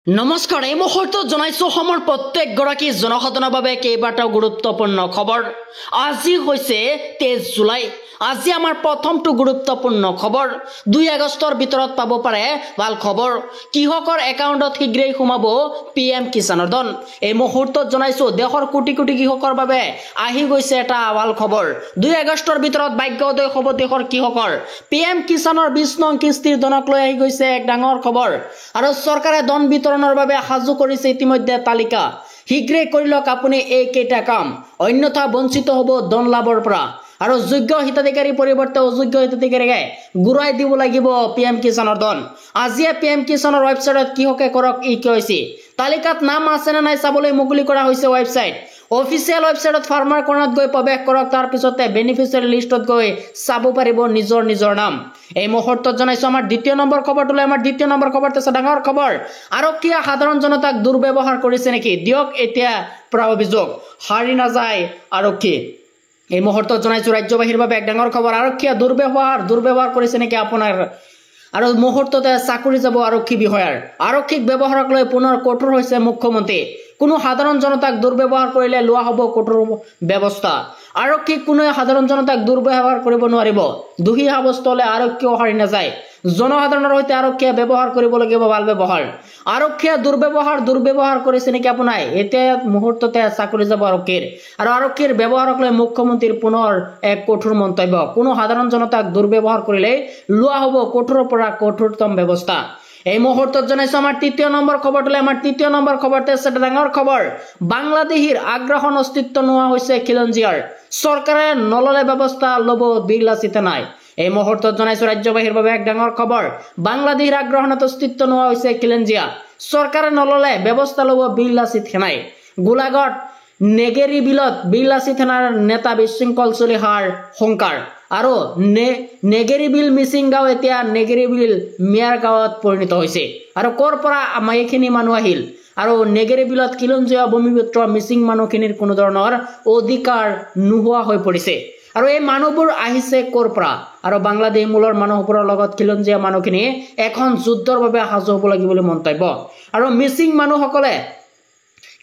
নমস্কাৰ এই মুহূৰ্তত জনাইছো অসমৰ প্ৰত্যেকগৰাকী জনসাধাৰণৰ বাবে কেইবাটাও গুৰুত্বপূৰ্ণ খবৰ। আজি হৈছে 23 জুলাই। আজি আমাৰ প্ৰথমটো গুৰুত্বপূৰ্ণ খবৰ। 2 আগষ্টৰ ভিতৰত পাব পাৰে ভাল খবৰ। কৃষকৰ একাউণ্টত শীঘ্ৰেই সোমাব PM কিষাণৰ ধন। এই মুহূৰ্তত জনাইছো দেশৰ কোটি কোটি কৃষকৰ বাবে আহি গৈছে এটা ভাল খবৰ। 2 আগষ্টৰ ভিতৰত ভাগ্যোদয় হ'ব দেশৰ কৃষকৰ। PM কিষাণৰ 20 নং কিস্তিৰ ধনক লৈ আহি গৈছে এক ডাঙৰ খবৰ। আৰু চৰকাৰে ধন বিতৰণৰ বাবে সাজু কৰিছে ইতিমধ্যে তালিকা। শীঘ্ৰেই কৰি লওক আপুনি এই কেইটা কাম, অন্যথা বঞ্চিত হ'ব ধন লাভৰ পৰা। আৰু যোগ্য হিতাধিকাৰীৰ পৰিৱৰ্তে অযোগ্য হিতাধিকাৰীকে ঘূৰাই দিব লাগিব PM কিষাণৰ ধন। আজিয়ে PM কিষাণৰ ৱেবছাইটত কৃষকে কৰক ই কৈছে। তালিকাত নাম আছে নে নাই চাবলৈ মুকলি কৰা হৈছে ৱেবছাইট। অফিচিয়েল ৱেবছাইটত ফাৰ্মাৰ কৰ্ণাৰত গৈ প্ৰৱেশ কৰক, তাৰ পিছতে বেনিফিচিয়াৰী লিষ্টত গৈ চাব পাৰিব নিজৰ নাম। এই মুহূৰ্তত জনাইছো আমাৰ দ্বিতীয় নম্বৰ খবৰটোলৈ। আমাৰ দ্বিতীয় নম্বৰ খবৰটো আছে ডাঙৰ খবৰ। আৰক্ষীয়ে সাধাৰণ জনতাক দুৰ্ব্যৱহাৰ কৰিছে নেকি? দিয়ক এতিয়া পৰা অভিযোগ। হাৰি নাযায় আৰক্ষী। এই মুহূৰ্তত জনাইছো ৰাজ্যবাসীৰ বাবে এক ডাঙৰ খবৰ। আৰক্ষীয়ে দুৰ্ব্যৱহাৰ কৰিছে নেকি আপোনাৰ? আৰু মুহূৰ্ততে চাকৰি যাব আৰক্ষী বিষয়াৰ। আৰক্ষীক ব্যৱহাৰক লৈ পুনৰ কঠোৰ হৈছে মুখ্যমন্ত্ৰী। কোনো সাধাৰণ জনতাক দুৰ্ব্যৱহাৰ কৰিলে লোৱা হ'ব কঠোৰ ব্যৱস্থা। আৰক্ষীক কোনোৱে সাধাৰণ জনতাক দুৰ্ব্যৱহাৰ কৰিব নোৱাৰিব। দোষী সাব্যস্ত হ'লে আৰক্ষীও হাৰি নাযায়। জনসাধাৰণৰ সৈতে আৰক্ষীয়ে ব্যৱহাৰ কৰিব লাগিব ভাল ব্যৱহাৰ। আৰক্ষীয়ে দুৰ্ব্যৱহাৰ কৰিছে নেকি আপোনাৰ? এতিয়া মুহূৰ্ততে চাকৰি যাব আৰক্ষীৰ। আৰু আৰক্ষীৰ ব্যৱহাৰক লৈ মুখ্যমন্ত্ৰীৰ পুনৰ এক কঠোৰ মন্তব্য। কোনো সাধাৰণ জনতাক দুৰ্ব্যৱহাৰ কৰিলে লোৱা হ'ব কঠোৰৰ পৰা কঠোৰতম ব্যৱস্থা। এই মুহূৰ্তত জনাইছো আমাৰ তৃতীয় নম্বৰ খবৰটোলৈ। আমাৰ তৃতীয় নম্বৰ খবৰটো আছে ডাঙৰ খবৰ। বাংলাদেশীৰ আগ্ৰাসন অস্তিত্ব নোহোৱা হৈছে খিলঞ্জীয়াৰ। চৰকাৰে নললে ব্যৱস্থা ল'ব বিৰলাসী থানায়। এই মুহূৰ্তত জনাইছো ৰাজ্যবাসীৰ বাবে এক ডাঙৰ খবৰ। বাংলাদেশীৰ আগ্ৰাসনত অস্তিত্ব নোহোৱা হৈছে খিলঞ্জীয়া। চৰকাৰে নললে ব্যৱস্থা ল'ব বিৰলাসী থানায়। গোলাঘাট নেগেৰী বিলত বিৰলাসী থানাৰ নেতা বিশৃংখল চলি হাৰ সংকাৰ। আৰু নেগেৰী বিল মিচিং গাঁও এতিয়া নেগেৰী বিল মিয়াৰ গাঁৱত পৰিণত হৈছে। আৰু ক'ৰ পৰা এইখিনি মানুহ আহিল? আৰু নেগেৰী বিলত খিলঞ্জীয়া ভূমিপুত্ৰ মিচিং মানুহখিনিৰ কোনো ধৰণৰ অধিকাৰ নোহোৱা হৈ পৰিছে। আৰু এই মানুহবোৰ আহিছে ক'ৰ পৰা? আৰু বাংলাদেশ মূলৰ মানুহবোৰৰ লগত খিলঞ্জীয়া মানুহখিনি এখন যুদ্ধৰ বাবে সাজু হ'ব লাগিব বুলি মন্তব্য। আৰু মিচিং মানুহসকলে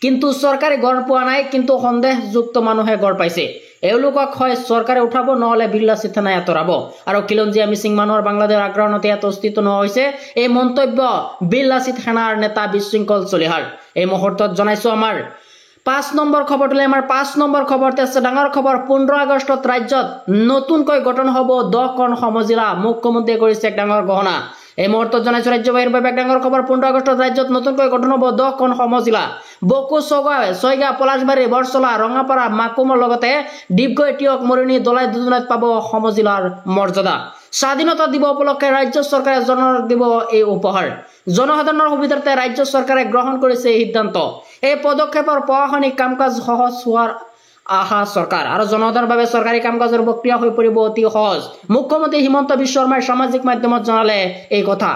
কিন্তু চৰকাৰে গড় পোৱা নাই, কিন্তু সন্দেহযুক্ত মানুহে গড় পাইছে। এওঁলোকক হয় চৰকাৰে উঠাব, নহ'লে বিৰলাসী থানাই আঁতৰাব। আৰু খিলঞ্জীয়া মিচিং মানুহৰ বাংলাদেশৰ আগ্ৰাসনত ইয়াত অস্তিত্ব নোহোৱা হৈছে। এই মন্তব্য বিৰলাসী থানাৰ নেতা বিশৃংখল চলিহাৰ। এই মুহূৰ্তত জনাইছো আমাৰ 5 নম্বৰ খবৰটোলৈ। আমাৰ 5 নম্বৰ খবৰতে আছে ডাঙৰ খবৰ। 15 আগষ্টত ৰাজ্যত নতুনকৈ গঠন হ'ব 10খন সমজিলা। মুখ্যমন্ত্ৰীয়ে কৰিছে এক ডাঙৰ ঘোষণা। এই মুহূৰ্তত জনাইছো ৰাজ্যবাহীৰ বাবে এক ডাঙৰ খবৰ। 15 আগষ্টত ৰাজ্যত নতুনকৈ গঠন হ'ব 10খন সমজিলা। বকো, ছয়গা, পলাশবাৰী, বৰচলা, ৰঙাপাৰা, মাকুমৰ লগতে ডিগবৈ, টিয়ক, মৰিনী, দলাই দুধনৈত পাব সমজিলাৰ মৰ্যাদা। স্বাধীনতা দিৱস উপলক্ষে ৰাজ্য চৰকাৰে জনসাধাৰণক দিব এই উপহাৰ। জনসাধাৰণৰ সুবিধাৰ্থে ৰাজ্য চৰকাৰে গ্ৰহণ কৰিছে এই সিদ্ধান্ত। এই পদক্ষেপৰ প্ৰশাসনিক কাম কাজ সহজ হোৱাৰ আশা চৰকাৰ। আৰু জনসাধাৰণৰ বাবে চৰকাৰী কাম কাজৰ প্ৰক্ৰিয়া হৈ পৰিব অতি সহজ। মুখ্যমন্ত্ৰী হিমন্ত বিশ্ব শৰ্মাই সামাজিক মাধ্যমত জনালে এই কথা।